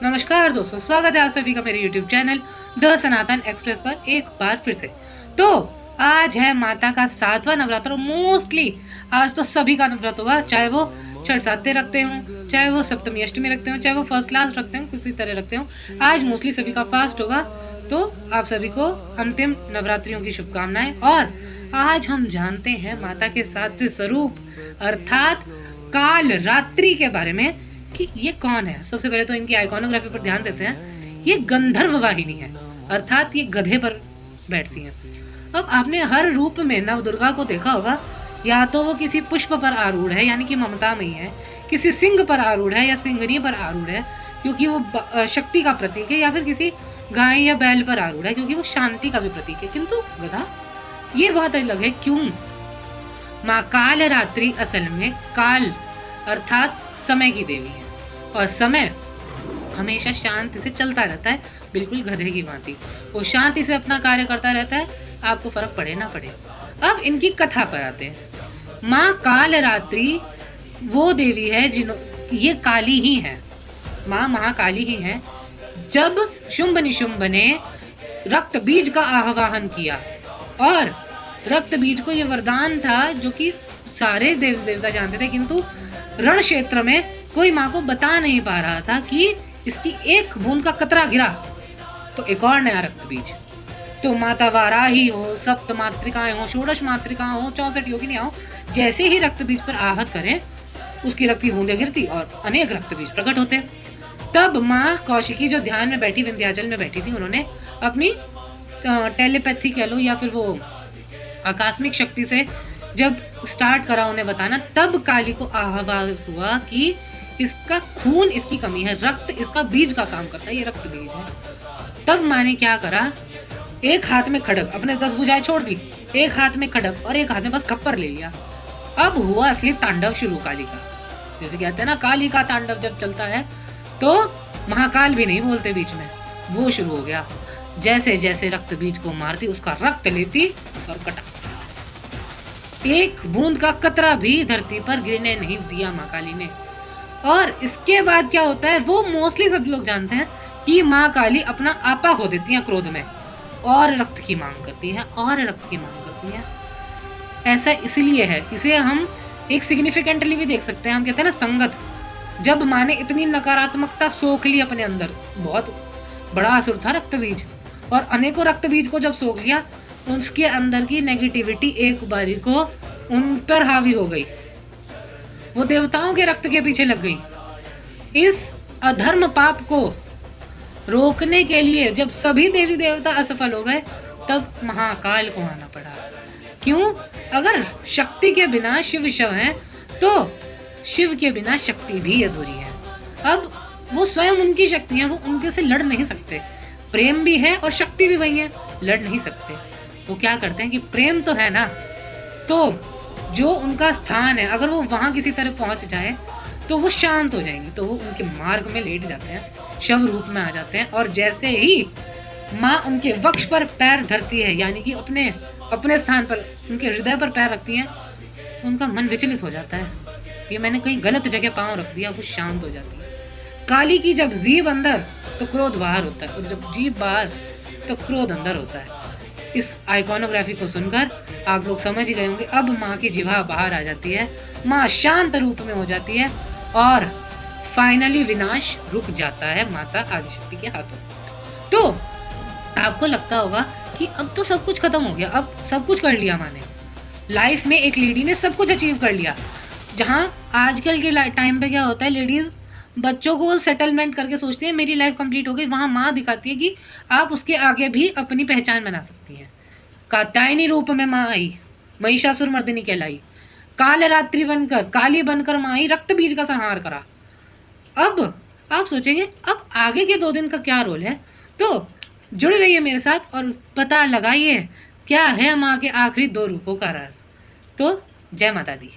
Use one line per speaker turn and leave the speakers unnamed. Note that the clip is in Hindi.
नमस्कार दोस्तों, स्वागत है आप सभी का मेरे YouTube channel the Sanatan express पर एक बार फिर से। तो आज है माता का 7वां नवरात्र। मोस्टली आज तो सभी का नवरात्र होगा, चाहे वो छठ साते रखते हो, चाहे वो सप्तमी अष्टमी रखते हो, चाहे वो फर्स्ट क्लास रखते हो, किसी तरह रखते हो। आज मोस्टली सभी का फास्ट होगा। तो आप सभी को अंतिम नवरात्रियों की शुभकामनाएं। और आज हम जानते हैं माता के 7वें स्वरूप अर्थात काल रात्रि के बारे में कि ये कौन है। सबसे पहले तो इनकी आइकॉनोग्राफी पर ध्यान देते हैं। ये गंधर्व वाहिनी है, अर्थात ये गधे पर बैठती हैं। अब आपने हर रूप में नव दुर्गा को देखा होगा, या तो वो किसी पुष्प पर आरूढ़ है यानी कि ममता में है, किसी सिंह पर आरूढ़ है या सिंहनी पर आरूढ़ है क्योंकि वो शक्ति का प्रतीक है, या फिर किसी गाय या बैल पर आरूढ़ है क्योंकि वो शांति का भी प्रतीक है। किंतु गधा ये बहुत अलग है। क्यों? माँ काल रात्रि असल में काल अर्थात समय की देवी है, और समय हमेशा शांति से चलता रहता है, बिल्कुल गधे की भांति। वो शांति से अपना कार्य करता रहता है, आपको फर्क पड़े ना पड़े। अब इनकी कथा पर आते हैं। माँ काल रात्रि वो देवी है ये काली ही है, माँ महाकाली ही है। जब शुंभ निशुंभ ने रक्त बीज का आह्वान किया, और रक्त बीज को ये वरदान था जो कि सारे देव देवता जानते थे, किंतु रण क्षेत्र में कोई माँ को बता नहीं पा रहा था कि इसकी एक बूंद का कतरा गिरा तो एक और नया रक्त बीज। तो माता वाराही हो, सप्त मातृकाएं हो, षोडश मातृकाएं हो, 64 योगिनियां हो, जैसे ही रक्त बीज पर आहत करें उसकी रक्त की बूंदें गिरती और अनेक रक्त बीज प्रकट होते। तब माँ कौशिकी जो ध्यान में बैठी विंध्याचल में बैठी थी, उन्होंने अपनी टेलीपैथी कह लो या फिर वो आकस्मिक शक्ति से जब स्टार्ट करा उन्हें बताना, तब काली को आभास हुआ कि इसका खून इसकी कमी है, रक्त इसका बीज का काम करता है, ये रक्त बीज है। तब माँ ने क्या करा, एक हाथ में खड़ग, अपने 10 भुजाएं छोड़ दी, एक हाथ में खड़ग और एक हाथ में बस खप्पर ले लिया। अब हुआ असली तांडव शुरू काली का। जैसे कहते हैं ना, काली का तांडव जब चलता है तो महाकाल भी नहीं बोलते बीच में, वो शुरू हो गया। जैसे जैसे रक्त बीज को मारती उसका रक्त लेती और कटा, एक बूंद का कतरा भी धरती पर गिरने नहीं दिया माँ काली ने। और इसके बाद क्या होता है, वो मोस्टली सब लोग जानते हैं कि माँ काली अपना आपा खो देती हैं क्रोध में, और रक्त की मांग करती है, और रक्त की मांग करती है। ऐसा इसलिए है, इसे हम एक सिग्निफिकेंटली भी देख सकते हैं। हम कहते हैं ना संगत, जब माँ ने इतनी नकारात्मकता सोख ली अपने अंदर, बहुत बड़ा असुर था रक्त बीज, और अनेकों रक्त बीज को जब सोख लिया, उसके अंदर की नेगेटिविटी एक बारी को उन पर हावी हो गई, वो देवताओं के रक्त के पीछे लग गई। इस अधर्म पाप को रोकने के लिए जब सभी देवी देवता असफल हो गए, तब महाकाल को आना पड़ा। क्यों? अगर शक्ति के बिना शिव शव है, तो शिव के बिना शक्ति भी अधूरी है। अब वो स्वयं उनकी शक्ति है, वो उनके से लड़ नहीं सकते। प्रेम भी है और शक्ति भी वही है, लड़ नहीं सकते। वो क्या करते हैं कि प्रेम तो है ना, तो जो उनका स्थान है, अगर वो वहां किसी तरह पहुंच जाए तो वो शांत हो जाएंगी, तो वो उनके मार्ग में लेट जाते हैं, शव रूप में आ जाते हैं। और जैसे ही माँ उनके वक्ष पर पैर धरती है, यानी कि अपने अपने स्थान पर उनके हृदय पर पैर रखती है, उनका मन विचलित हो जाता है, ये मैंने कहीं गलत जगह पांव रख दिया, वो शांत हो जाती है। काली की जब जीभ अंदर तो क्रोध बाहर होता है, और जब जीभ बाहर तो क्रोध अंदर होता है। इस आइकॉनोग्राफी को सुनकर आप लोग समझ ही गए होंगे। अब माँ की जिह्वा बाहर आ जाती है, माँ शांत रूप में हो जाती है, और फाइनली विनाश रुक जाता है माता आदिशक्ति के हाथों। तो आपको लगता होगा कि अब तो सब कुछ खत्म हो गया, अब सब कुछ कर लिया माँ ने लाइफ में, एक लेडी ने सब कुछ अचीव कर लिया। जहाँ आजकल के टाइम पे क्या होता है, लेडीज बच्चों को सेटलमेंट करके सोचती है मेरी लाइफ कंप्लीट हो गई, वहाँ माँ दिखाती है कि आप उसके आगे भी अपनी पहचान बना सकती हैं। कात्यायनी रूप में माँ आई, महिषासुर मर्दिनी कहलाई, काल रात्रि बनकर, काली बनकर माँ आई, रक्त बीज का संहार करा। अब आप सोचेंगे अब आगे के 2 दिन का क्या रोल है, तो जुड़ रहिए मेरे साथ और पता लगाइए क्या है माँ के आखिरी 2 रूपों का राज। तो जय माता दी।